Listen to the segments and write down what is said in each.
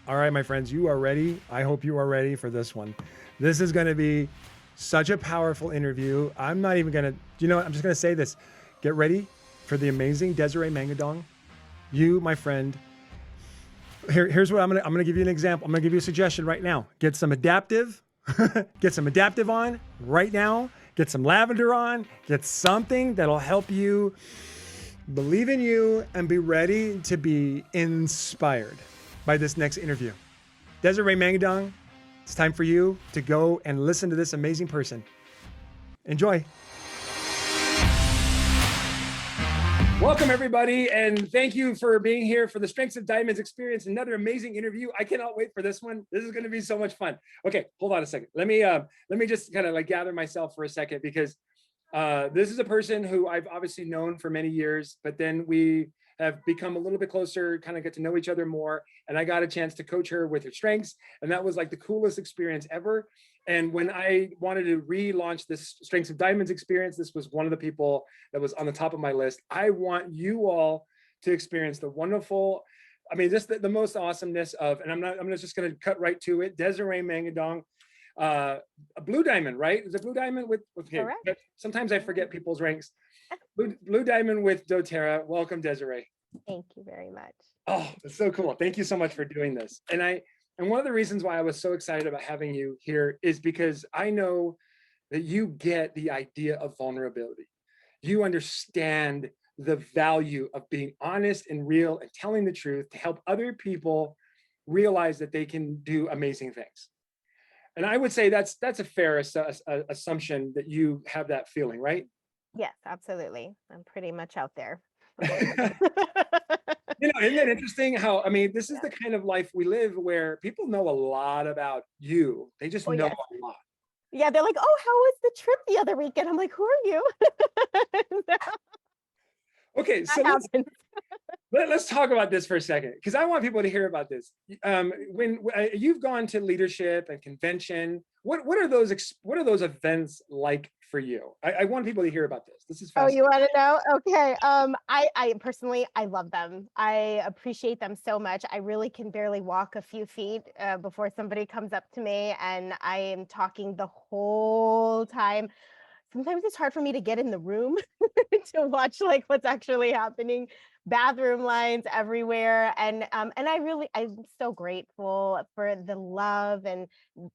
All right, my friends, you are ready. I hope you are ready for this one. This is going to be such a powerful interview. I'm not even going to, I'm just going to say this. Get ready for the amazing Desiree Mangadong. You, my friend, here's what I'm going to give you an example. I'm going to give you a suggestion right now. Get some adaptive, get some adaptive on right now. Get some lavender on, get something that'll help you believe in you and be ready to be inspired by this next interview. Desiree Mangadong, it's time for you to go and listen to this amazing person. Enjoy. Welcome, everybody, and thank you for being here for the Strengths of Diamonds experience. Another amazing interview. I cannot wait for this one. This is going to be so much fun. Okay, hold on a second. Let me just kind of like gather myself for a second, because this is a person who I've obviously known for many years, but then we have become a little bit closer, kind of get to know each other more, and I got a chance to coach her with her strengths, and that was like the coolest experience ever. And when I wanted to relaunch this Strengths of Diamonds experience, this was one of the people that was on the top of my list. I want you all to experience the wonderful, just the most awesomeness of, and I'm just going to cut right to it. Desiree Mangadong, a blue diamond, right? Is it blue diamond with okay. Sometimes I forget people's ranks. Blue diamond with Doterra. Welcome, Desiree. Thank you very much. Oh, it's so cool. Thank you so much for doing this. And one of the reasons why I was so excited about having you here is because I know that you get the idea of vulnerability. You understand the value of being honest and real and telling the truth to help other people realize that they can do amazing things. And I would say that's a fair assumption that you have that feeling, right? Yes, absolutely. I'm pretty much out there. Isn't it interesting how, this is the kind of life we live where people know a lot about you. They just know a lot. Yeah, they're like, oh, how was the trip the other weekend? I'm like, who are you? Okay, so let's talk about this for a second, because I want people to hear about this. When you've gone to leadership and convention, what are those events like for you? I want people to hear about this. This is fascinating. Oh, you want to know? Okay. I personally, I love them. I appreciate them so much. I really can barely walk a few feet before somebody comes up to me and I am talking the whole time. Sometimes it's hard for me to get in the room to watch like what's actually happening. Bathroom lines everywhere, and I'm so grateful for the love and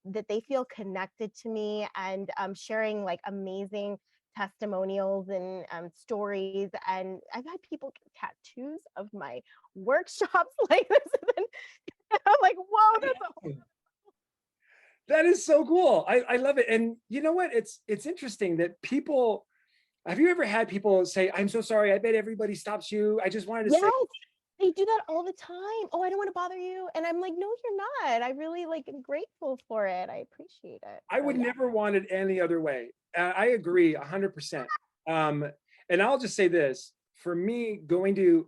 that they feel connected to me, and sharing like amazing testimonials and stories. And I've had people get tattoos of my workshops like this, and then I'm like, whoa, that's a That is so cool. I love it. And you know what? It's interesting that people, have you ever had people say, I'm so sorry, I bet everybody stops you. I just wanted to say. They do that all the time. Oh, I don't want to bother you. And I'm like, no, you're not. I really am grateful for it. I appreciate it. I would never want it any other way. I agree 100%. And I'll just say this, for me, going to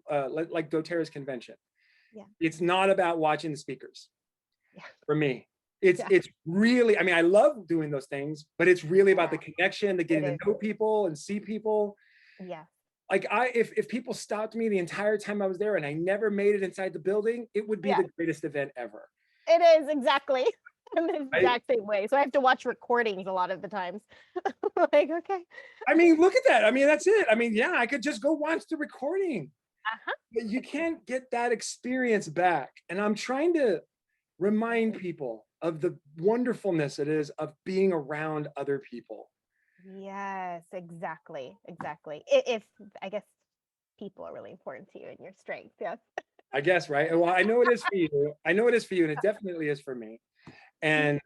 like Doterra's convention, it's not about watching the speakers. For me. It's really, I love doing those things, but it's really about the connection, the getting to know people and see people. Yeah. Like if people stopped me the entire time I was there and I never made it inside the building, it would be the greatest event ever. It is, exactly. In the exact same way. So I have to watch recordings a lot of the times. Like, okay. Look at that. That's it. I could just go watch the recording. But you can't get that experience back. And I'm trying to remind people of the wonderfulness it is of being around other people. Yes, exactly. If I guess people are really important to you and your strengths. Yes. I guess, right? Well, I know it is for you. And it definitely is for me. And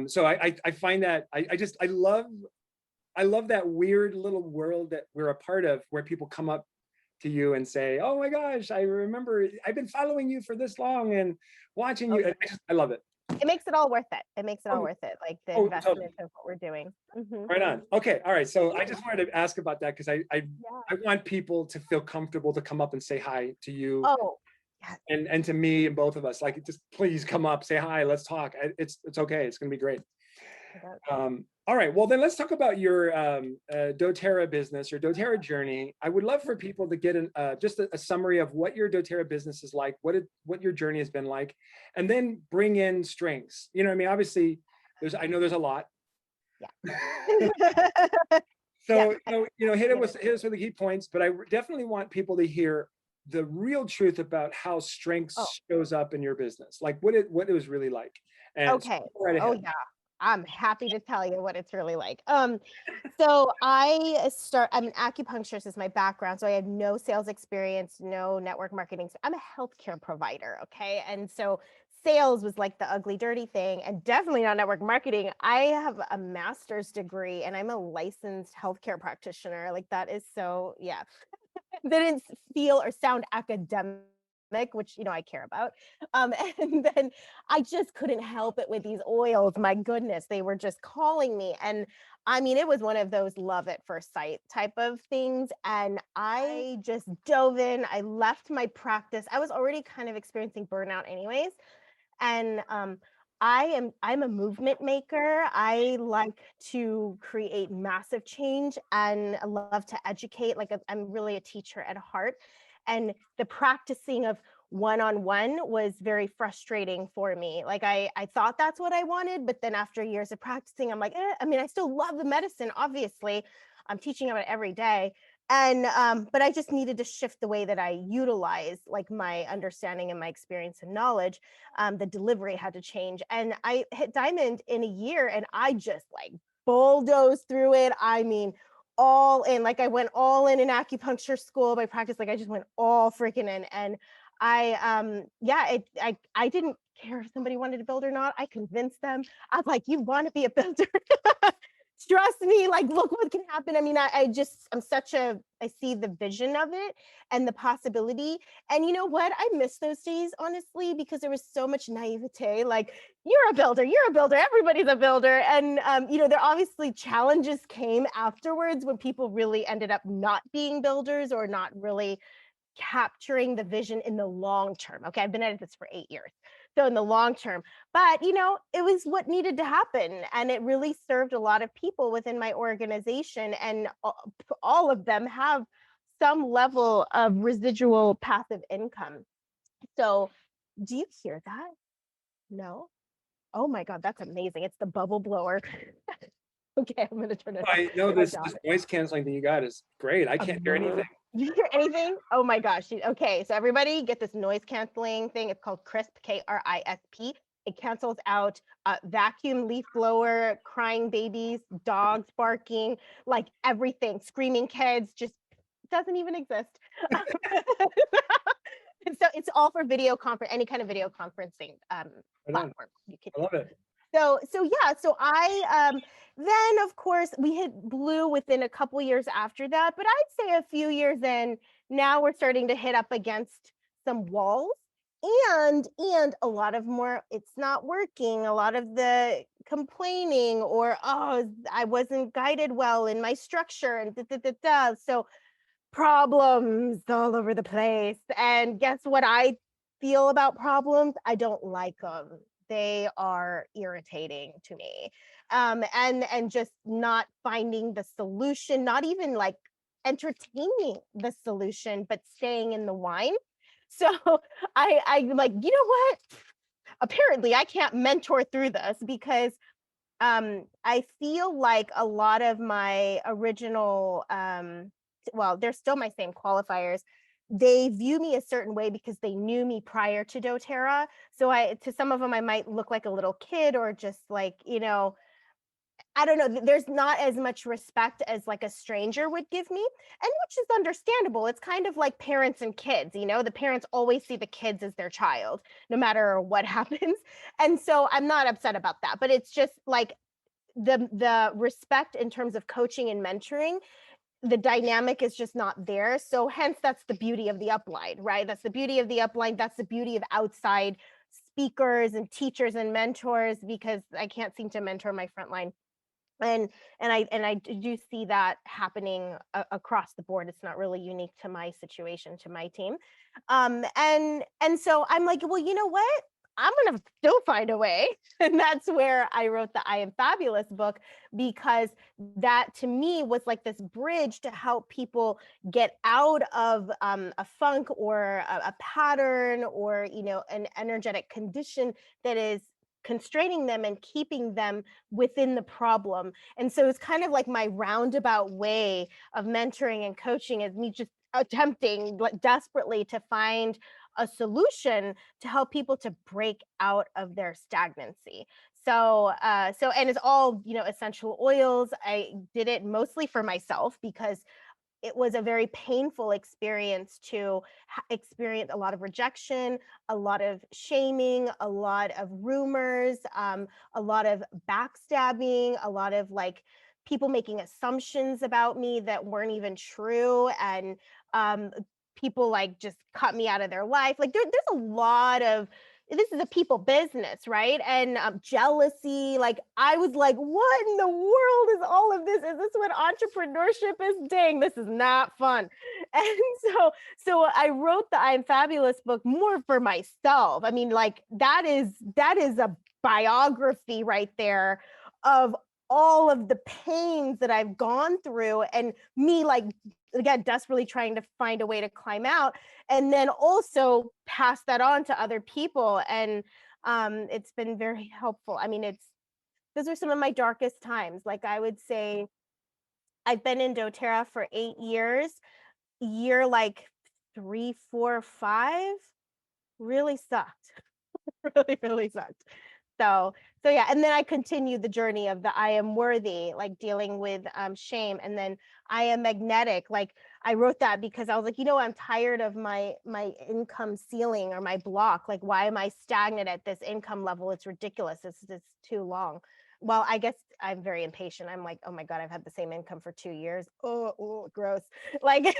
so I find that I love that weird little world that we're a part of, where people come up to you and say, oh my gosh, I remember I've been following you for this long and watching you. I love it. It makes it all worth it. It makes it all worth it. Like the investment of what we're doing. Right on. Okay. All right. So I just wanted to ask about that, because I want people to feel comfortable to come up and say hi to you. Oh, and to me and both of us. Like, just please come up, say hi, let's talk. It's okay. It's going to be great. All right, well then let's talk about your doTERRA business or doTERRA journey. I would love for people to get just a summary of what your doTERRA business is like, what your journey has been like, and then bring in strengths. You know what I mean? Obviously, I know there's a lot. Yeah. Yeah. So hit us with the key points, but I definitely want people to hear the real truth about how Oh, strengths shows up in your business, like what it was really like. And so okay. go right Oh ahead. yeah. I'm happy to tell you what it's really like. So I'm an acupuncturist is my background. So I had no sales experience, no network marketing. I'm a healthcare provider. Okay. And so sales was like the ugly, dirty thing, and definitely not network marketing. I have a master's degree and I'm a licensed healthcare practitioner. Like that is so, yeah. Didn't feel or sound academic, which I care about. And then I just couldn't help it with these oils. My goodness, they were just calling me. And I mean, it was one of those love at first sight type of things. And I just dove in. I left my practice. I was already kind of experiencing burnout anyways. And I'm a movement maker. I like to create massive change and I love to educate. Like I'm really a teacher at heart. And the practicing of one-on-one was very frustrating for me. Like I thought that's what I wanted, but then after years of practicing, I'm like, I mean, I still love the medicine, obviously. I'm teaching about it every day. And but I just needed to shift the way that I utilize like my understanding and my experience and knowledge. The delivery had to change. And I hit diamond in a year and I just like bulldozed through it. I mean, all in, like I went all in acupuncture school, my practice, like I just went all freaking in. And I didn't care if somebody wanted to build or not. I convinced them. I was like, you want to be a builder? Trust me, like look what can happen. I mean, I see the vision of it and the possibility. And you know what? I miss those days, honestly, because there was so much naivete. Like, you're a builder, everybody's a builder. And there obviously challenges came afterwards when people really ended up not being builders or not really capturing the vision in the long term. Okay, I've been at this for 8 years. So in the long term, but it was what needed to happen. And it really served a lot of people within my organization. And all of them have some level of residual passive income. So do you hear that? No? Oh my God, that's amazing. It's the bubble blower. Okay, I'm gonna turn it off. I know My this dog. noise cancisling thing you got is great. I can't hear anything. You hear anything? Oh my gosh. Okay, so everybody get this noise canceling thing. It's called CRISP, KRISP. It cancels out vacuum, leaf blower, crying babies, dogs barking, like everything, screaming kids, just doesn't even exist. And so it's all for video conference, any kind of video conferencing Right on. platform you can I love it. so I then of course we hit blue within a couple years after that, but I'd say a few years in, now we're starting to hit up against some walls and a lot of more it's not working, a lot of the complaining or I wasn't guided well in my structure and so problems all over the place. And guess what I feel about problems? I don't like them. They are irritating to me. And just not finding the solution, not even like entertaining the solution, but staying in the wine. So I'm like, you know what? Apparently I can't mentor through this because I feel like a lot of my original well, they're still my same qualifiers. They view me a certain way because they knew me prior to doTERRA. So to some of them I might look like a little kid or just like, I don't know, there's not as much respect as like a stranger would give me, and which is understandable. It's kind of like parents and kids, the parents always see the kids as their child, no matter what happens. And so I'm not upset about that, but it's just like the respect in terms of coaching and mentoring, the dynamic is just not there. So hence that's the beauty of the upline, right? That's the beauty of the upline. That's the beauty of outside speakers and teachers and mentors, because I can't seem to mentor my frontline. And I do see that happening across the board. It's not really unique to my situation, to my team. And so I'm like, well, you know what? I'm going to still find a way. And that's where I wrote the I Am Fabulous book, because that to me was like this bridge to help people get out of a funk or a pattern or, an energetic condition that is constraining them and keeping them within the problem. And so it's kind of like my roundabout way of mentoring and coaching is me just attempting desperately to find a solution to help people to break out of their stagnancy. So and it's all, essential oils. I did it mostly for myself because it was a very painful experience to experience a lot of rejection, a lot of shaming, a lot of rumors, a lot of backstabbing, a lot of like people making assumptions about me that weren't even true, and um, people like just cut me out of their life. Like there's a lot of, this is a people business, right? And jealousy. Like I was like, what in the world is all of this? Is this what entrepreneurship is? Dang, this is not fun. And so I wrote the I'm Fabulous book more for myself. I mean, like that is a biography right there of all of the pains that I've gone through, and me like again desperately trying to find a way to climb out, and then also pass that on to other people. And it's been very helpful. I mean, those are some of my darkest times. Like I would say I've been in doTERRA for 8 years. Year like 3, 4, 5 really sucked. Really, really sucked. So yeah, and then I continued the journey of the I am worthy, like dealing with shame, and then I am magnetic. Like I wrote that because I was like, I'm tired of my income ceiling or my block. Like, why am I stagnant at this income level? It's ridiculous. It's too long. Well, I guess I'm very impatient. I'm like, oh my God, I've had the same income for 2 years. Oh, gross. Like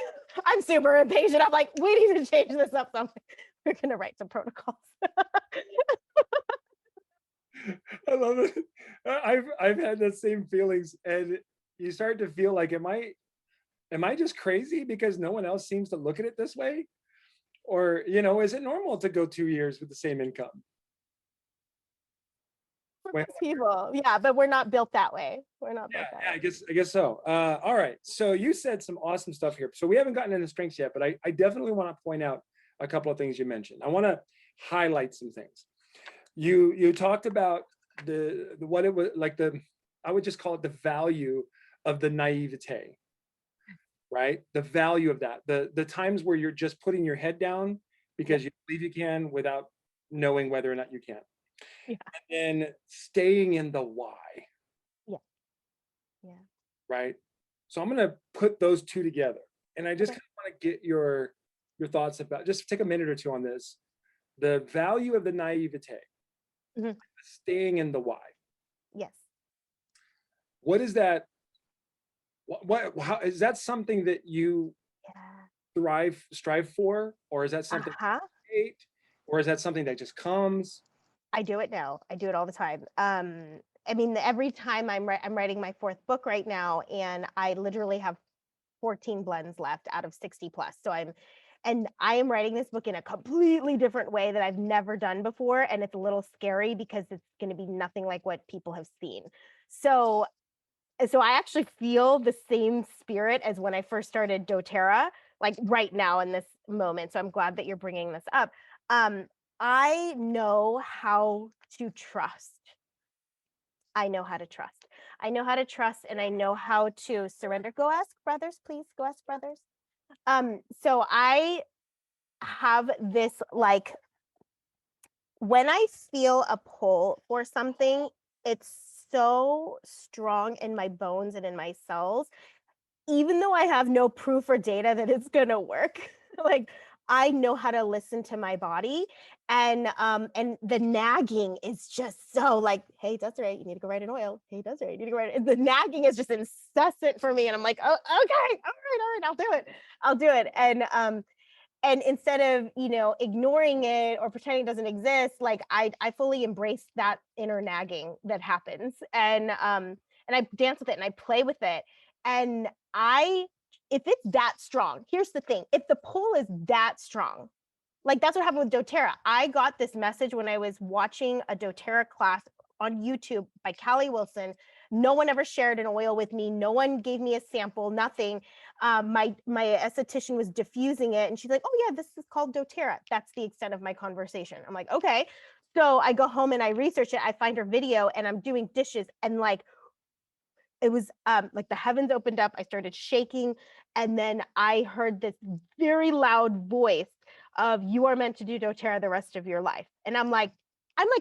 I'm super impatient. I'm like, we need to change this up something. We're gonna write some protocols. I love it. I've had the same feelings, and you start to feel like, am I just crazy because no one else seems to look at it this way? Or, is it normal to go 2 years with the same income? For Well, most people, yeah, but we're not built that way. We're not yeah, built that yeah, way. I guess so. All right. So you said some awesome stuff here. So we haven't gotten into strengths yet, but I definitely want to point out a couple of things you mentioned. I want to highlight some things. You talked about the what it was like, I would just call it the value of the naivete, right? The value of that, the times where you're just putting your head down because you believe you can without knowing whether or not you can. Yeah, And then staying in the why, yeah, yeah. right? So I'm going to put those two together, and I just Okay. kind of want to get your thoughts about, just take a minute or two on this. The value of the naivete, Mhm. staying in the why. Yes. What is that? How is that something that you Yeah. strive for, or is that something Uh-huh. you hate, or is that something that just comes? I do it now. I do it all the time. I mean, every time I'm writing my fourth book right now, and I literally have 14 blends left out of 60 plus. And I am writing this book in a completely different way that I've never done before, and it's a little scary because it's going to be nothing like what people have seen. So I actually feel the same spirit as when I first started doTERRA, like right now in this moment. So I'm glad that you're bringing this up. Um, I know how to trust. I know how to trust. I know how to trust, and I know how to surrender. Go ask brothers, please. Go ask brothers. So I have this like when I feel a pull for something, it's so strong in my bones and in my cells, even though I have no proof or data that it's gonna work. Like I know how to listen to my body, and the nagging is just so like, hey Desiree, you need to go write an oil. Hey Desiree, you need to go write it. The nagging is just incessant for me, and I'm like, oh okay, all right, I'll do it. And instead of ignoring it or pretending it doesn't exist, like I fully embrace that inner nagging that happens, and I dance with it and I play with it. And I if it's that strong, here's the thing, if the pull is that strong, Like that's what happened with doTERRA. I got this message when I was watching a doTERRA class on YouTube by Callie Wilson. No one ever shared an oil with me. No one gave me a sample, nothing. My esthetician was diffusing it and she's like, oh yeah, this is called doTERRA. That's the extent of my conversation. I'm like, okay. So I go home and I research it. I find her video and I'm doing dishes and like, it was like the heavens opened up. I started shaking. And then I heard this very loud voice of, you are meant to do doTERRA the rest of your life. And I'm like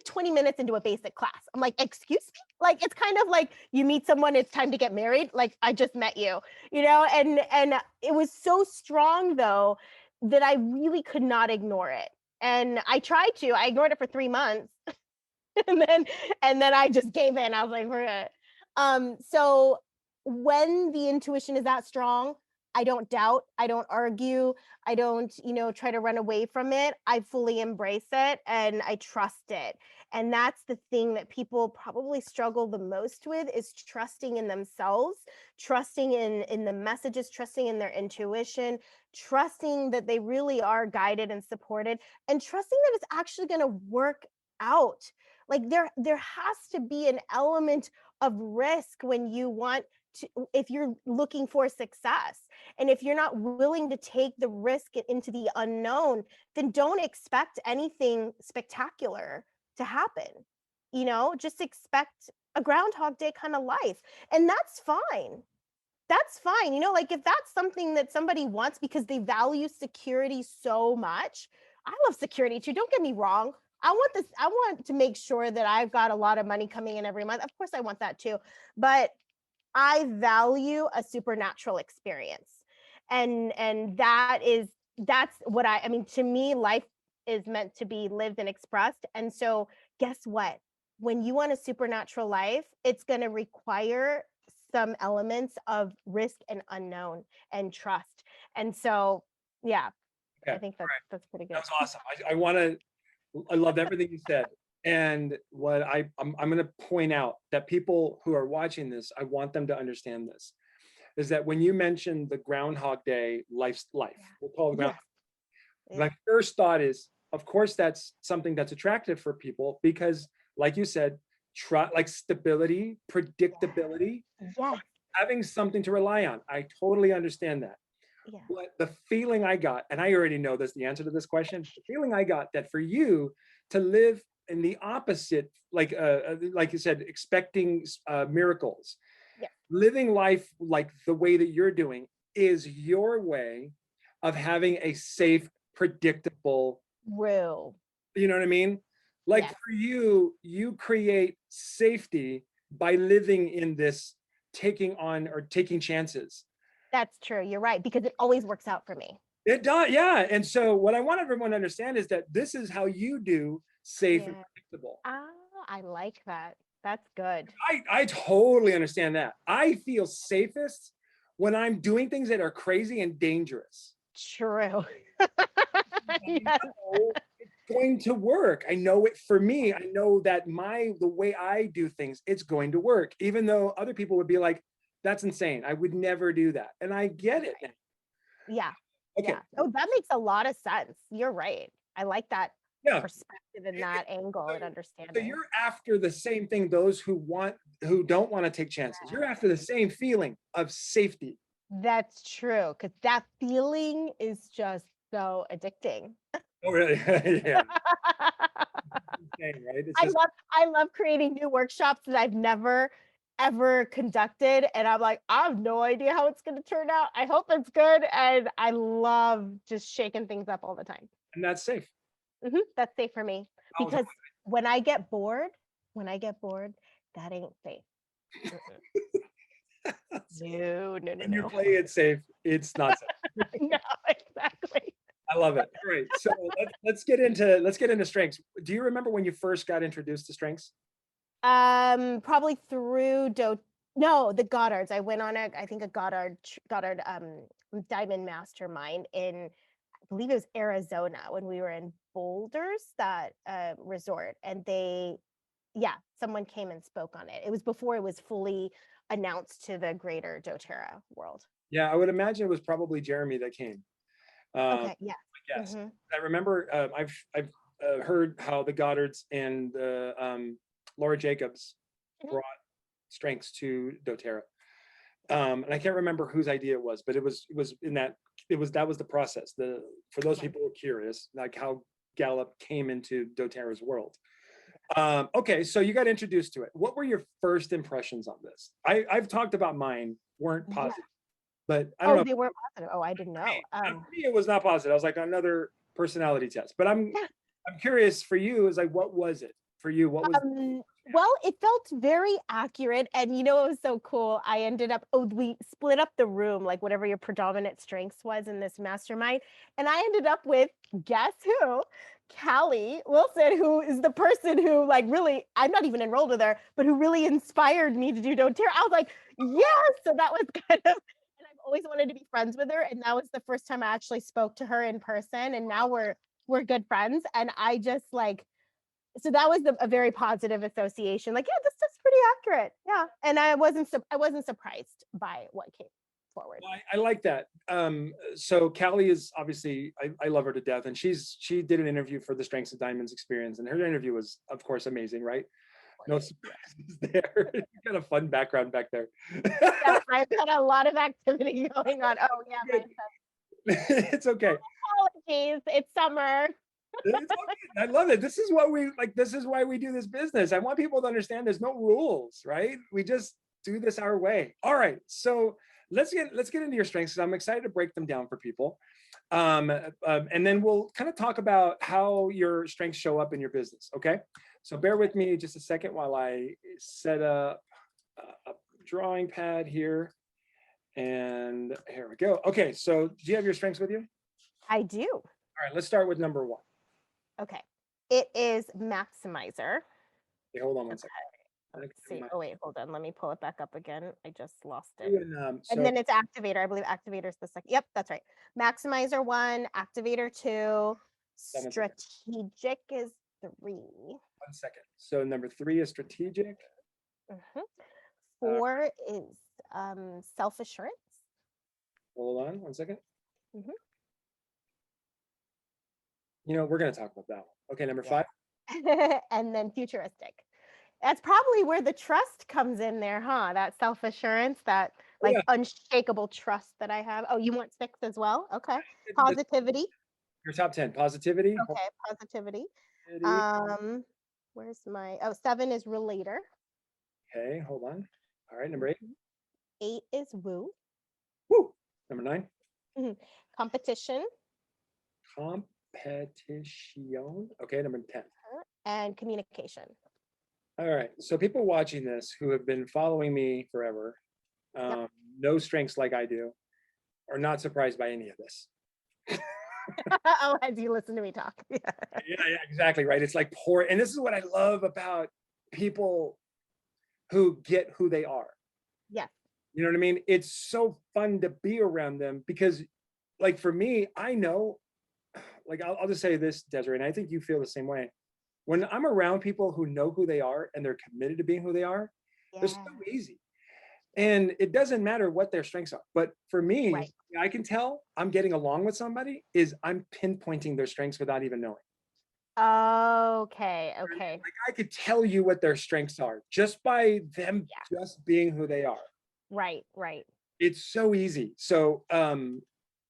20 minutes into a basic class. I'm like, excuse me? Like, it's kind of like you meet someone, it's time to get married. Like, I just met you, you know? And it was so strong though, that I really could not ignore it. And I tried to, I ignored it for 3 months. and then I just gave in. I was like, forget it. So when the intuition is that strong, I don't doubt, I don't argue, I don't, try to run away from it. I fully embrace it and I trust it. And that's the thing that people probably struggle the most with, is trusting in themselves, trusting in the messages, trusting in their intuition, trusting that they really are guided and supported, and trusting that it's actually going to work out. Like there has to be an element of risk when you want to, if you're looking for success. And if you're not willing to take the risk into the unknown, then don't expect anything spectacular to happen. Just expect a Groundhog Day kind of life. And that's fine. That's fine. Like if that's something that somebody wants because they value security so much, I love security too. Don't get me wrong. I want to make sure that I've got a lot of money coming in every month. Of course I want that too. But I value a supernatural experience. And that's what I mean, to me, life is meant to be lived and expressed. And so guess what? When you want a supernatural life, it's going to require some elements of risk and unknown and trust. And so, yeah, Okay. I think that's pretty good. That was awesome. I loved everything you said. And what I'm going to point out that people who are watching this, I want them to understand this, is that when you mentioned the Groundhog Day life, we'll call it Groundhog. Yeah. My first thought is, of course, that's something that's attractive for people because, like you said, like stability, predictability, Yes. having something to rely on. I totally understand that. Yeah. But the feeling I got, and I already know this, the answer to this question, the feeling I got that for you to live in the opposite, like you said, expecting miracles, Yeah. living life like the way that you're doing is your way of having a safe, predictable, Real. you know what I mean? Like Yes. for you, you create safety by living in this taking chances. That's true. You're right, because it always works out for me. It does, yeah. And so what I want everyone to understand is that this is how you do safe and predictable. Ah, I like that. That's good. I totally understand that. I feel safest when I'm doing things that are crazy and dangerous. True. Yes. It's going to work. I know it for me. I know that the way I do things, it's going to work, even though other people would be like, that's insane. I would never do that. And I get it. Yeah. Okay. Yeah. Oh, that makes a lot of sense. You're right. I like that perspective and that angle and understanding. So you're after the same thing those who don't want to take chances. You're after the same feeling of safety. That's true, because that feeling is just so addicting. Oh, really? Yeah. Insane, right? I love creating new workshops that I've never ever conducted, and I'm like, I have no idea how it's going to turn out. I hope it's good, and I love just shaking things up all the time. And that's safe. That's safe for me, because when I get bored, that ain't safe. No. When you play it safe, it's not safe. No, exactly. I love it. All right, so let's get into strengths. Do you remember when you first got introduced to strengths? Probably through the Goddards. I went on I think a Goddard Diamond Mastermind in, I believe it was Arizona, when we were in Boulders, that resort, and someone came and spoke on it. It was before it was fully announced to the greater doTERRA world. Yeah, I would imagine it was probably Jeremy that came. Okay. Yeah. Yes, Mhm. I remember. I've heard how the Goddards and Laura Jacobs Mhm. brought strengths to DoTerra. And I can't remember whose idea it was, but it was in that that was the process. For those Right. people who are curious, like how Gallup came into DoTerra's world. Okay, so you got introduced to it. What were your first impressions on this? I've talked about mine weren't Yeah. positive, but I don't Oh, know. they weren't positive. Oh, I didn't know. For me, it was not positive. I was like another personality test. But Yeah. I'm curious for you. Is like, what was it for you? What was Well, it felt very accurate. And you know, it was so cool. I ended up, we split up the room, like whatever your predominant strengths was in this mastermind. And I ended up with, guess who? Callie Wilson, who is the person who, like, really, I'm not even enrolled with her, but who really inspired me to do Doterra. I was like, yes. So that was kind of, and I've always wanted to be friends with her. And that was the first time I actually spoke to her in person. And now we're good friends. And I just like, so that was a very positive association. Like, yeah, this is pretty accurate. Yeah, and I wasn't surprised by what came forward. Well, I like that. So Callie is obviously, I love her to death, and she did an interview for the Strengths of Diamonds experience, and her interview was, of course, amazing, right? No surprises there. You got a fun background back there. Yeah, I've got a lot of activity going on. Oh yeah, It's okay. apologies. It's summer. It's okay. I love it. This is what we like. This is why we do this business. I want people to understand there's no rules, right? We just do this our way. All right. So let's get into your strengths because I'm excited to break them down for people. And then we'll kind of talk about how your strengths show up in your business. Okay. So bear with me just a second while I set up a drawing pad here. And here we go. Okay. So do you have your strengths with you? I do. All right. Let's start with number one. Okay. It is maximizer. Okay, hold on one second. Let's see. Oh wait, hold on. Let me pull it back up again. I just lost it. And, And then it's activator. I believe activator is the second. Yep, that's right. Maximizer 1, activator 2, strategic is 3. 1 second. So number 3 is strategic. Mhm. 4 is self-assurance. Hold on 1 second. Mhm. You know, we're going to talk about that one. Okay, number Yeah. 5. And then futuristic. That's probably where the trust comes in there, huh? That self-assurance, that Oh, like yeah, unshakable trust that I have. Oh, you want 6 as well? Okay. Positivity. your top 10. Positivity. Okay, positivity. Positivity. Um, where's my 7 is relator. Okay, hold on. All right, number 8. Mhm. 8 is woo. Woo. Number 9. Mhm. Competition Competition. Okay, number 10. and communication. All right. So people watching this who have been following me forever, Yep. no strengths like I do, are not surprised by any of this. Oh, as you listen to me talk. Yeah. Yeah, exactly right. It's like poor, and this is what I love about people who get who they are. Yes. You know what I mean? It's so fun to be around them because, like, for me, I know, like, I'll just say this, Desiree, and I think you feel the same way. When I'm around people who know who they are and they're committed to being who they are, they're so Yeah. easy. And it doesn't matter what their strengths are. But for me, Right. I can tell I'm getting along with somebody is I'm pinpointing their strengths without even knowing. Okay. Right? Okay. Like I could tell you what their strengths are just by them Yeah. just being who they are. Right. Right. It's so easy. So I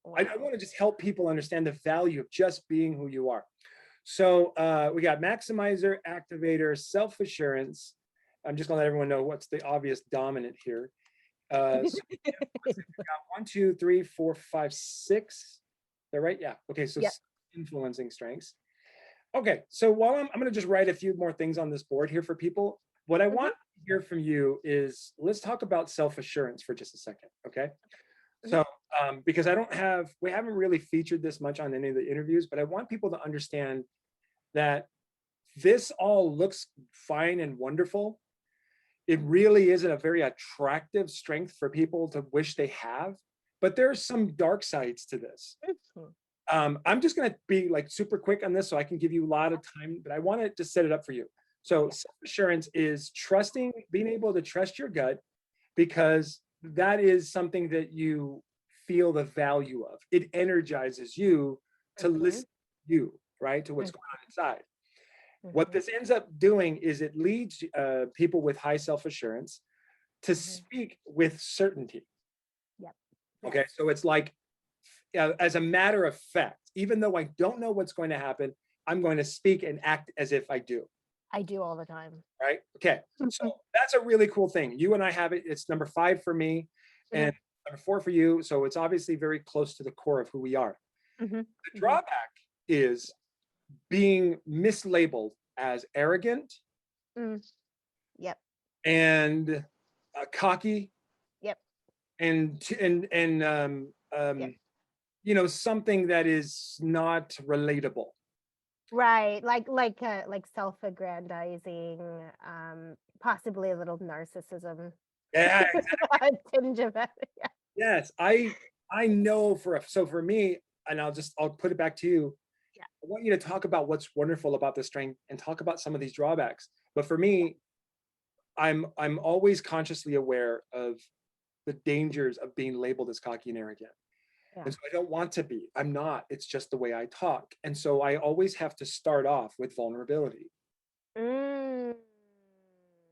Wow. want to just help people understand the value of just being who you are. So we got maximizer, activator, self-assurance. I'm just gonna let everyone know what's the obvious dominant here. So we got 1, 2, 3, 4, 5, 6. They're right. Yeah. Okay. So Yep. influencing strengths. Okay. So while I'm going to just write a few more things on this board here for people. What I Mhm. want to hear from you is let's talk about self-assurance for just a second. Okay. Mhm. So because we haven't really featured this much on any of the interviews, but I want people to understand that this all looks fine and wonderful. It really isn't a very attractive strength for people to wish they have, but there's some dark sides to this. Mhm. I'm just going to be like super quick on this so I can give you a lot of time, but I want to just set it up for you. So self-assurance is being able to trust your gut because that is something that you feel the value of. It energizes you to listen to you, right? To what's going on inside. What this ends up doing is it leads people with high self-assurance to speak with certainty. Yep. Okay, so it's like, as a matter of fact, even though I don't know what's going to happen, I'm going to speak and act as if I do. I do all the time. Right? Okay, so that's a really cool thing. You and I have it. It's number 5 for me, and number 4 for you. So it's obviously very close to the core of who we are. The drawback is being mislabeled as arrogant. Yep. And cocky. Yep. And Yep. you know, something that is not relatable. Right, like self-aggrandizing, possibly a little narcissism. Yeah, A tinge of it. Yeah. yes. I know so for me, and I'll put it back to you. Yeah. I want you to talk about what's wonderful about the strength and talk about some of these drawbacks. But for me, I'm always consciously aware of the dangers of being labeled as cocky and arrogant. Yeah. And so I don't want to be. I'm not. It's just the way I talk. And so I always have to start off with vulnerability.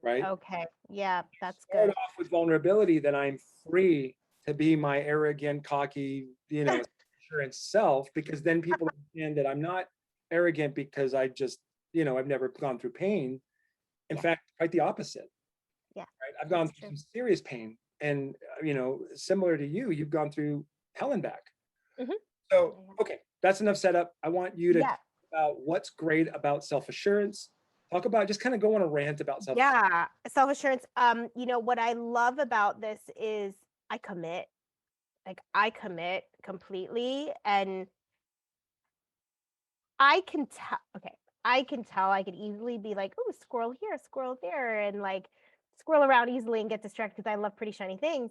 Right? Okay. Yeah, that's start good. off with vulnerability, then I'm free to be my arrogant, cocky, you know, assurance self, because then people understand that I'm not arrogant because I just, you know, I've never gone through pain. In fact, quite the opposite. Yeah. Right? I've gone through some serious pain. And, you know, similar to you, you've gone through hell and back. So, okay, that's enough setup. I want you to talk about what's great about self-assurance. Talk about, just kind of go on a rant about self-assurance. Yeah, self-assurance. You know, what I love about this is I commit. Like, I commit completely, and I can tell, okay, I can tell I could easily be like, oh, squirrel here, squirrel there, and like squirrel around easily and get distracted because I love pretty shiny things.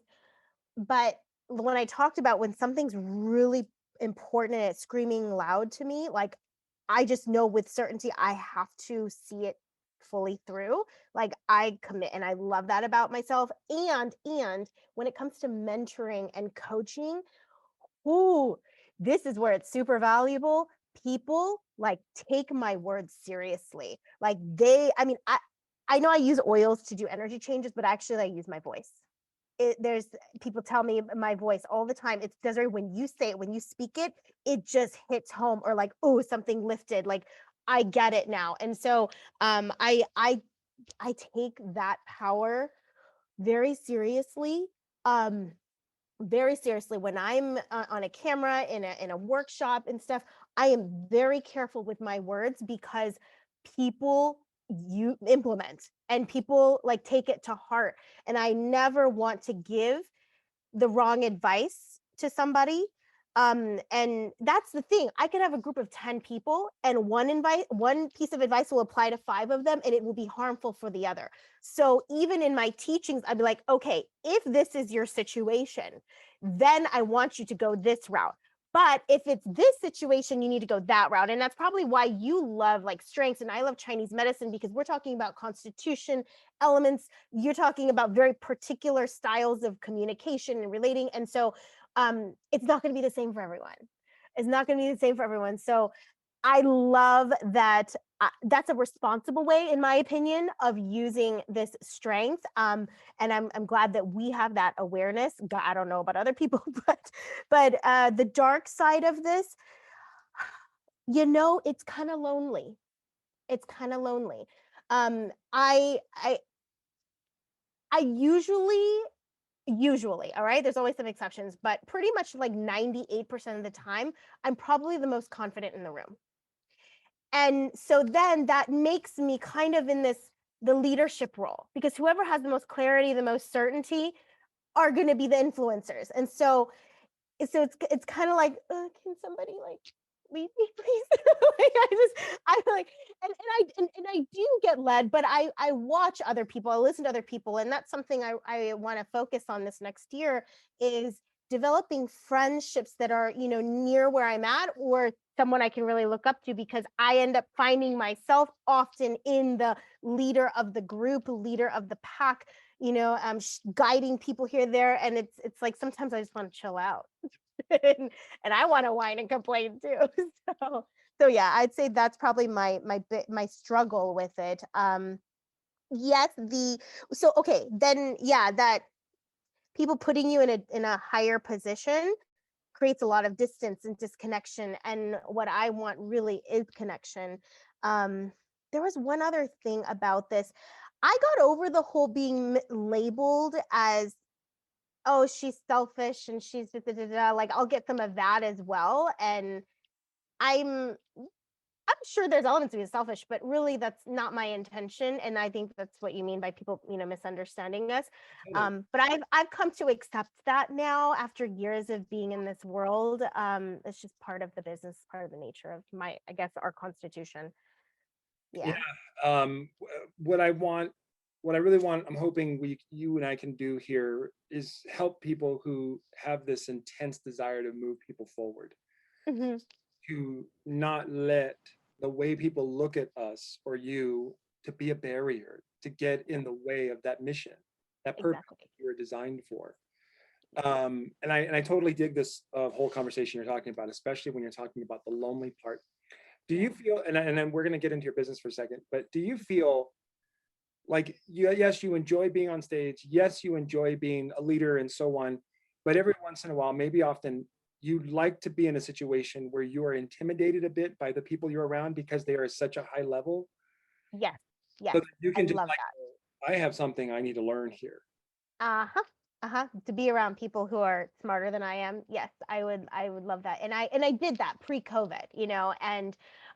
But when I talked about when something's really important and it's screaming loud to me, like I just know with certainty I have to see it fully through. Like I commit, and I love that about myself. And when it comes to mentoring and coaching, ooh, this is where it's super valuable. People like take my words seriously. Like I mean, I know I use oils to do energy changes, but actually I use my voice. There's people tell me my voice all the time. It's Desiree, when you say it, when you speak it, it just hits home, or like, oh, something lifted. Like I get it now. And so I take that power very seriously. Very seriously when I'm on a camera in a workshop and stuff. I am very careful with my words because people you implement and people like take it to heart, and I never want to give the wrong advice to somebody. And that's the thing. I could have a group of 10 people, and one piece of advice will apply to 5 of them, and it will be harmful for the other. So even in my teachings, I'd be like, okay, if this is your situation, then I want you to go this route. But if it's this situation, you need to go that route. And that's probably why you love like strengths, and I love Chinese medicine, because we're talking about constitution elements. You're talking about very particular styles of communication and relating. And so it's not going to be the same for everyone. It's not going to be the same for everyone. So I love that. That's a responsible way, in my opinion, of using this strength. And I'm glad that we have that awareness. God, I don't know about other people, but the dark side of this, you know, it's kind of lonely. It's kind of lonely. I usually, all right, there's always some exceptions, but pretty much like 98% of the time, I'm probably the most confident in the room. And so then that makes me kind of in the leadership role, because whoever has the most clarity, the most certainty are going to be the influencers. And so it's kind of like, can somebody like lead me, please? Like I'm like, and I do get led, but I watch other people, I listen to other people, and that's something I want to focus on this next year, is developing friendships that are, you know, near where I'm at, or someone I can really look up to, because I end up finding myself often in the leader of the group, leader of the pack, guiding people here, there, and it's like sometimes I just want to chill out, and I want to whine and complain too. So, so yeah, I'd say that's probably my struggle with it. Yes, okay, then yeah, that people putting you in a higher position creates a lot of distance and disconnection. And what I want really is connection. Um, there was one other thing about this. I got over the whole being labeled as, oh, she's selfish and she's da, da, da, da. Like I'll get some of that as well. And I'm I'm sure there's elements of being selfish, but really that's not my intention. And I think that's what you mean by people, misunderstanding us. Totally. But I've come to accept that now after years of being in this world. It's just part of the business, part of the nature of I guess, our constitution. Yeah. Yeah. What I want, what I really want, I'm hoping you and I can do here is help people who have this intense desire to move people forward, Hmm. to not let the way people look at us or you to be a barrier to get in the way of that mission, that purpose Exactly. you were designed for. And I totally dig this whole conversation you're talking about, especially when you're talking about the lonely part. Do Yeah. you feel, and then we're going to get into your business for a second, but do you feel like yes, you enjoy being on stage, yes, you enjoy being a leader and so on, but every once in a while, maybe often, you'd like to be in a situation where you are intimidated a bit by the people you're around because they are at such a high level, Yes. so Yes. that you I can just love like, that. I have something I need to learn here. Uh-huh. Uh-huh. To be around people who are smarter than I am. Yes, I would love that. And I did that pre-COVID, and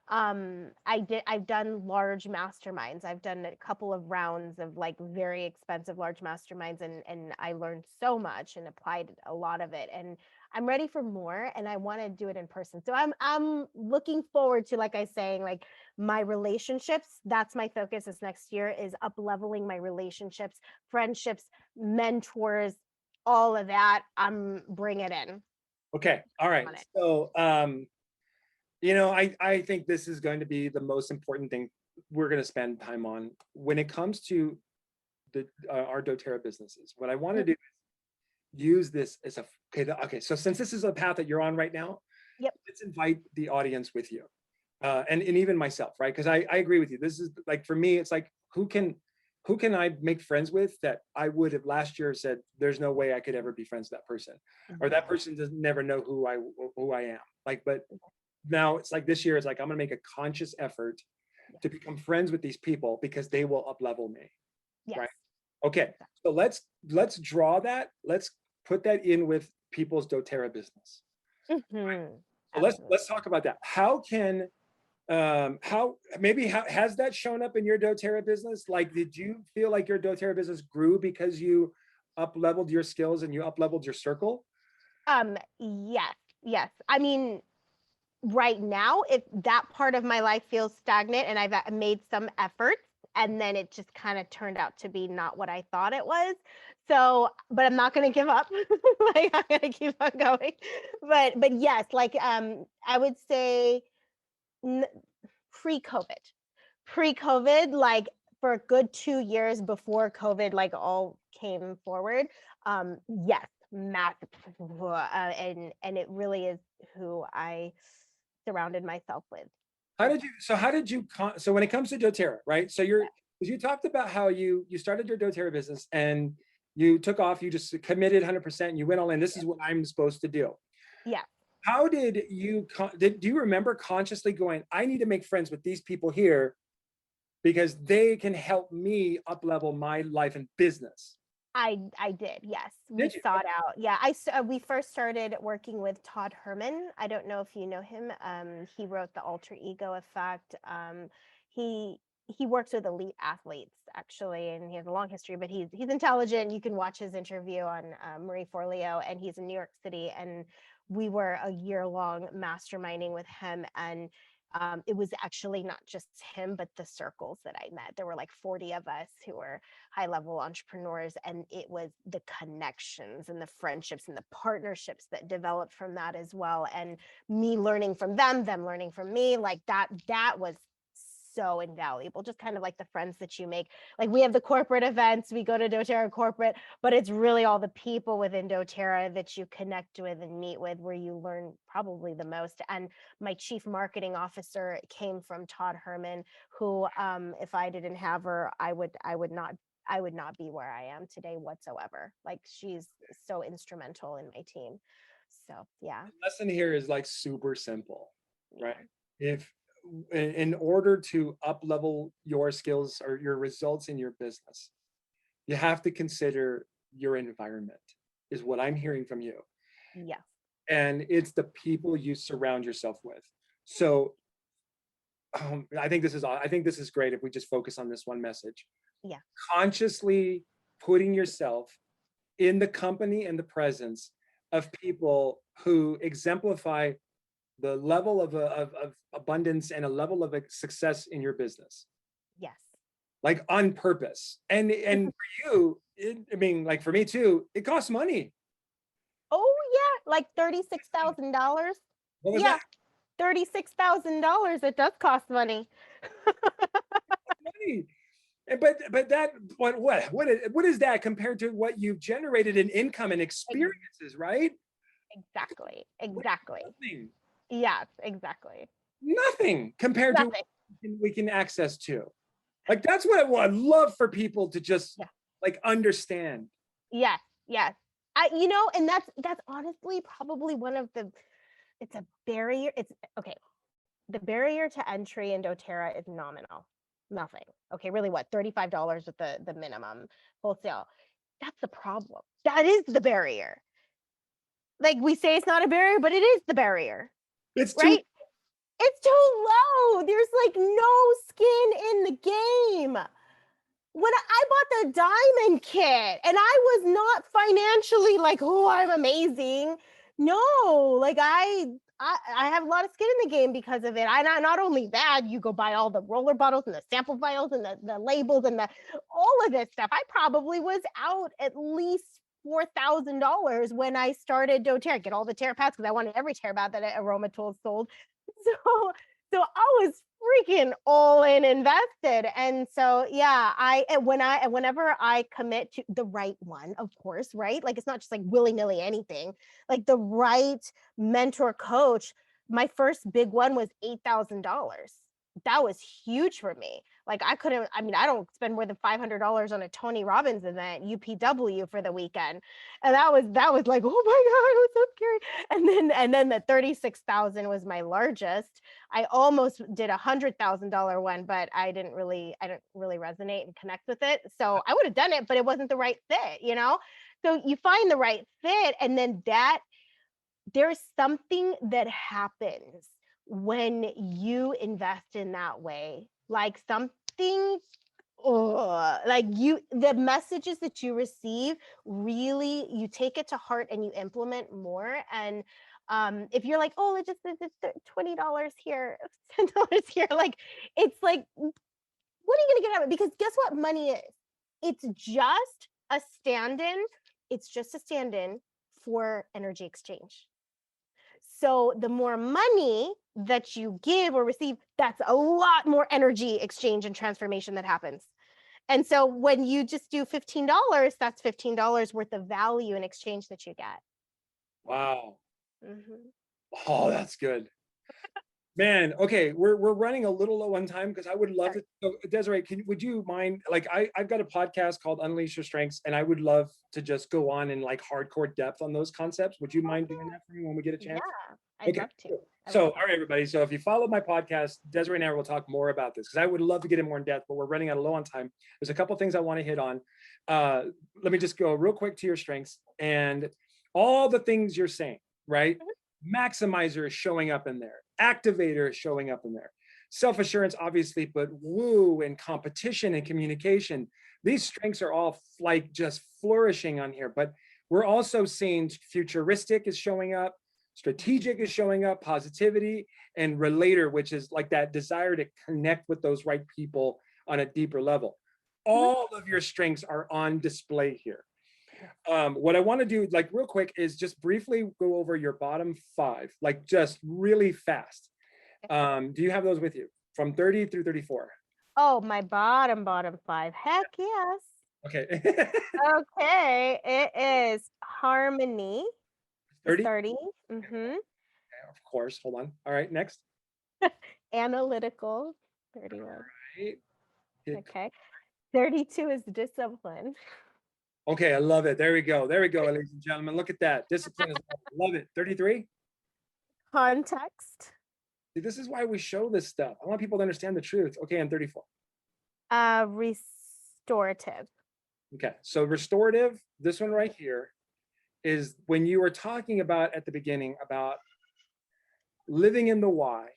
I've done large masterminds. I've done a couple of rounds of like very expensive large masterminds, and I learned so much and applied a lot of it. And I'm ready for more, and I want to do it in person. So I'm looking forward to, like I saying, like my relationships. That's my focus this next year, is up leveling my relationships, friendships, mentors, all of that. Bring it in Okay, all right. on it. So I think this is going to be the most important thing we're going to spend time on when it comes to our doTERRA businesses. What I want to Mm. do is use this as a okay. So since this is a path that you're on right now, Yep. let's invite the audience with you, and even myself, right? Because I agree with you. This is like, for me, it's like, who can I make friends with that I would have last year said there's no way I could ever be friends with that person, or that Yeah. person doesn't never know who I am. Like, but now it's like this year is like, I'm gonna make a conscious effort Yeah. to become friends with these people because they will up level me, Yes. right? Okay, so let's draw that. Let's put that in with people's doTERRA business. Hmm. So Absolutely. let's talk about that. How can how maybe how has that shown up in your doTERRA business? Like, did you feel like your doTERRA business grew because you up leveled your skills and you up leveled your circle? Yes, yes. I mean, right now, if that part of my life feels stagnant and I've made some efforts, and then it just kind of turned out to be not what I thought it was. So, but I'm not going to give up. Like I'm going to keep on going. But yes, like I would say n- pre-COVID. Pre-COVID, like for a good 2 years before COVID, like all came forward. Yes, massive, and it really is who I surrounded myself with. How With did you? So how did you? So when it comes to doTERRA, right? So that. because you talked about how you started your doTERRA business and you took off. You just committed 100%. And you went all in. This is what I'm supposed to do. Yeah. How did you? Do you remember consciously going, I need to make friends with these people here because they can help me up level my life and business? I did. Yes. We Did you? sought out. Yeah, we first started working with Todd Herman. I don't know if you know him. He wrote The Alter Ego Effect. He he works with elite athletes actually, and he has a long history, but he's intelligent. You can watch his interview on Marie Forleo, and he's in New York City, and we were a year-long masterminding with him. And it was actually not just him, but the circles that I met. There were like 40 of us who were high level entrepreneurs, and it was the connections and the friendships and the partnerships that developed from that as well, and me learning from them learning from me. Like that was so invaluable, just kind of like the friends that you make. Like we have the corporate events, we go to Doterra corporate, but it's really all the people within Doterra that you connect with and meet with where you learn probably the most. And my chief marketing officer came from Todd Herman, who if I didn't have her, I would not be where I am today whatsoever. Like she's so instrumental in my team. So yeah. The lesson here is like super simple, right? Yeah. If in order to up level your skills or your results in your business, you have to consider your environment, is what I'm hearing from you. Yes. And it's the people you surround yourself with. So I think this is great if we just focus on this one message. Yeah. Consciously putting yourself in the company and the presence of people who exemplify the level of abundance and a level of success in your business, Yes. like on purpose. And for you, I mean, like for me too, it costs money. Oh yeah, like $36,000. What was Yeah, that? $36,000. It does cost money. Money. But that what is that compared to what you've generated in income and experiences, right? Exactly. Exactly. Nothing. Yes, exactly. Nothing compared to what Nothing. we can access to. Like that's what I would love for people to just Yeah. like understand. Yes. Yes. And that's honestly probably one of the, it's a barrier. It's okay. The barrier to entry in doTERRA is nominal. Nothing. Okay, really what? $35 at the minimum wholesale. That's the problem. That is the barrier. Like we say it's not a barrier, but it is the barrier, It's too right? It's too low. There's like no skin in the game. When I bought the diamond kit and I was not financially like, oh, I'm amazing. No, like I have a lot of skin in the game because of it. I not only that, you go buy all the roller bottles and the sample vials and the labels and all of this stuff. I probably was out at least $4,000 when I started doTERRA. Get all the Terra pads because I wanted every Terra pad that Aroma Tools sold. So I was freaking all in invested. And so yeah, whenever I commit to the right one, of course, right? Like it's not just like willy-nilly anything, like the right mentor coach. My first big one was $8,000. That was huge for me. Like I don't spend more than $500 on a Tony Robbins event, UPW for the weekend. And that was like, oh my God, it was so scary. And then the 36,000 was my largest. I almost did $100,000 one, but I didn't really resonate and connect with it. So I would have done it, but it wasn't the right fit. So you find the right fit, and then there's something that happens when you invest in that way, like something. Like the messages that you receive, really, you take it to heart and you implement more. And if you're like, oh, it's $20 here, $10 here, like it's like, what are you gonna get out of it? Because guess what money is? It's just a stand-in. It's just a stand-in for energy exchange. So the more money that you give or receive, that's a lot more energy exchange and transformation that happens. And so when you just do $15, that's $15 worth of value in exchange that you get. wow. Mm-hmm. Oh, that's good. Man, okay, we're running a little low on time because I would love to. So Desiree, would you mind? Like, I've got a podcast called Unleash Your Strengths, and I would love to just go on in like hardcore depth on those concepts. Would you mind doing that for me when we get a chance? Yeah, I'd love to. Cool. So, all right, everybody. So, if you follow my podcast, Desiree and I will talk more about this because I would love to get in more in depth, but we're running out of low on time. There's a couple things I want to hit on. Let me just go real quick to your strengths and all the things you're saying, right? Maximizer is showing up in there. Activator is showing up in there. Self-assurance, obviously, but woo and competition and communication. These strengths are all like just flourishing on here, but we're also seeing futuristic is showing up, strategic is showing up, positivity, and relator, which is like that desire to connect with those right people on a deeper level. All of your strengths are on display here. What I want to do, like real quick, is just briefly go over your bottom 5, like just really fast. Do you have those with you? from 30 through 34. Oh, my bottom 5. Heck yes. Okay. Okay, it is harmony. 30? 30. Mm-hmm. Okay, of course. Hold on. All right, next. Analytical. 31. Right. Okay. 32 is discipline. Okay, I love it. There we go. There we go, ladies and gentlemen. Look at that. Discipline is love it. 33. Context. See, this is why we show this stuff. I want people to understand the truth. Okay, I'm 34. Restorative. Okay, so restorative, this one right here, is when you were talking about at the beginning about living in the why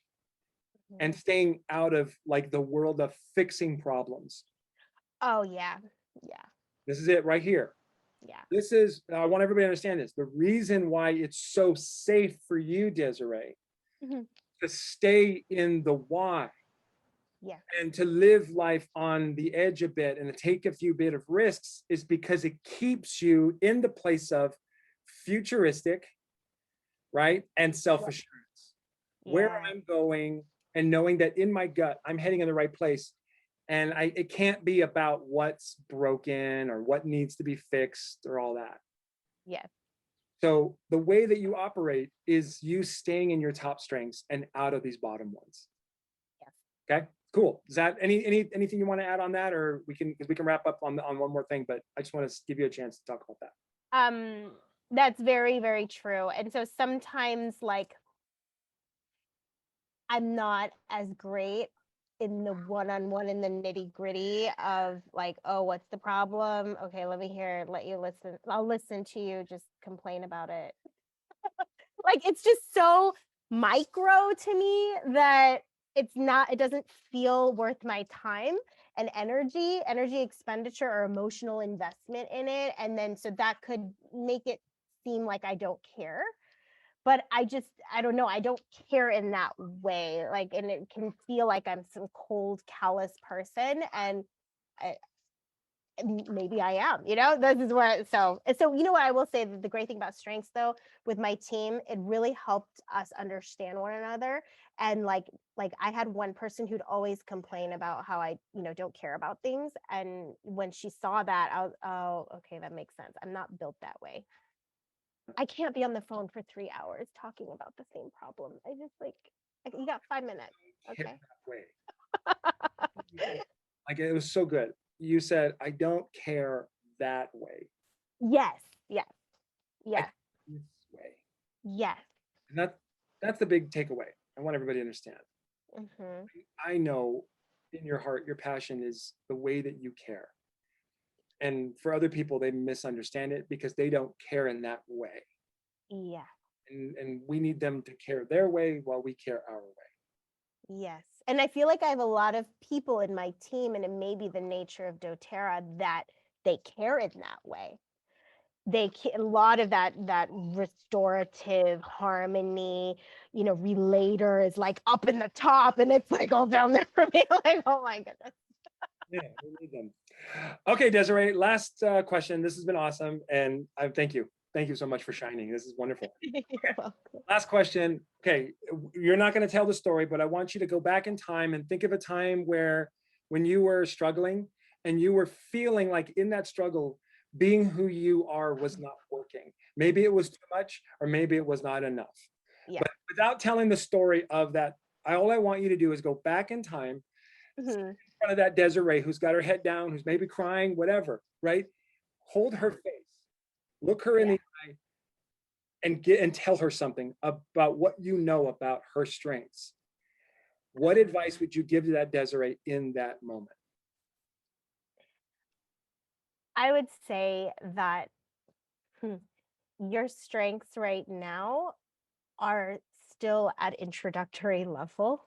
and staying out of like the world of fixing problems. Oh yeah. Yeah. This is it right here. Yeah. This is, I want everybody to understand this. The reason why it's so safe for you, Desiree, to stay in the why. Yeah. And to live life on the edge a bit and to take a few bit of risks is because it keeps you in the place of futuristic, right? And self-assurance. Yeah. Where I'm going and knowing that in my gut, I'm heading in the right place. And it can't be about what's broken or what needs to be fixed or all that. Yeah. So the way that you operate is you staying in your top strengths and out of these bottom ones. Yeah. Okay. Cool. Is that anything you want to add on that, or we can wrap up on one more thing? But I just want to give you a chance to talk about that. That's very, very true. And so sometimes, like, I'm not as great in the one-on-one, in the nitty-gritty of like, oh, what's the problem? Okay, let you listen. I'll listen to you just complain about it. Like, it's just so micro to me that it doesn't feel worth my time and energy expenditure or emotional investment in it. And then so that could make it seem like I don't care. But I don't know, I don't care in that way. Like, and it can feel like I'm some cold, callous person. And maybe I am, this is what, so you know what I will say, that the great thing about strengths though, with my team, it really helped us understand one another. And like I had one person who'd always complain about how I, don't care about things. And when she saw that, I was, oh, okay, that makes sense. I'm not built that way. I can't be on the phone for 3 hours talking about the same problem. I just you got 5 minutes. Okay. Like, it was so good. You said, I don't care that way. Yes. Yes. Yes. This way. Yes. And that's the big takeaway. I want everybody to understand. I know in your heart, your passion is the way that you care. And for other people, they misunderstand it because they don't care in that way. Yeah. And we need them to care their way while we care our way. Yes. And I feel like I have a lot of people in my team, and it may be the nature of Doterra, that they care in that way. A lot of that restorative harmony, relator is like up in the top, and it's like all down there for me. Like, oh my goodness. Yeah, we need them. Okay, Desiree, last question. This has been awesome. And thank you. Thank you so much for shining. This is wonderful. You're welcome. Last question. Okay, you're not going to tell the story, but I want you to go back in time and think of a time when you were struggling and you were feeling like in that struggle, being who you are was not working. Maybe it was too much, or maybe it was not enough. Yeah. But without telling the story of that, all I want you to do is go back in time, in front of that Desiree who's got her head down, who's maybe crying, whatever, right? Hold her face, look her in the eye, and tell her something about what you know about her strengths. What advice would you give to that Desiree in that moment? I would say that your strengths right now are still at introductory level,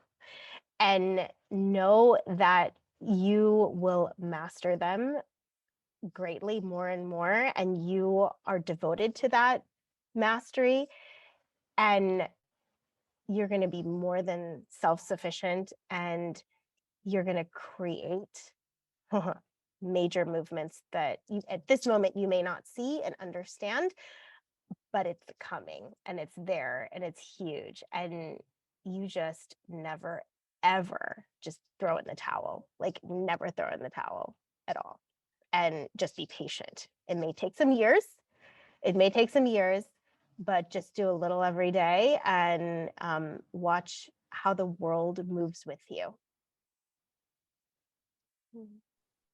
and know that you will master them greatly more and more, and you are devoted to that mastery, and you're going to be more than self-sufficient, and you're going to create major movements that you at this moment you may not see and understand, but it's coming, and it's there, and it's huge, and you just never ever just throw in the towel. Like, never throw in the towel at all. And just be patient. It may take some years. But just do a little every day and watch how the world moves with you.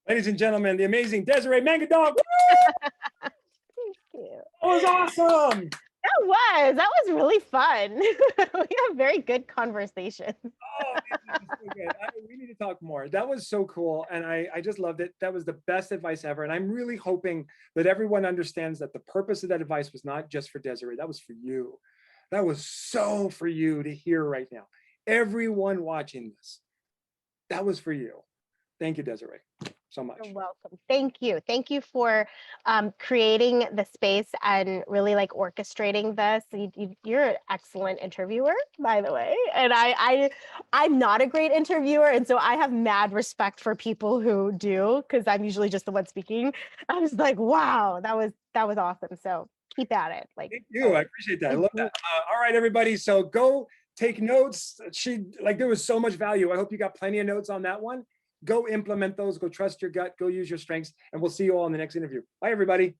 Ladies and gentlemen, the amazing Desiree Mangadog. Thank you. That was awesome. That was really fun. We have very good conversations. Oh, man, that was so good. We need to talk more. That was so cool. And I just loved it. That was the best advice ever. And I'm really hoping that everyone understands that the purpose of that advice was not just for Desiree. That was for you. That was so for you to hear right now. Everyone watching this, that was for you. Thank you, Desiree, so much. You're welcome. Thank you. Thank you for creating the space and really like orchestrating this. You're an excellent interviewer, by the way. And I'm not a great interviewer. And so I have mad respect for people who do, because I'm usually just the one speaking. I was like, wow, that was awesome. So keep at it. Like, thank you. I appreciate that. I love that. All right, everybody. So go take notes. There was so much value. I hope you got plenty of notes on that one. Go implement those. Go trust your gut. Go use your strengths. And we'll see you all in the next interview. Bye, everybody.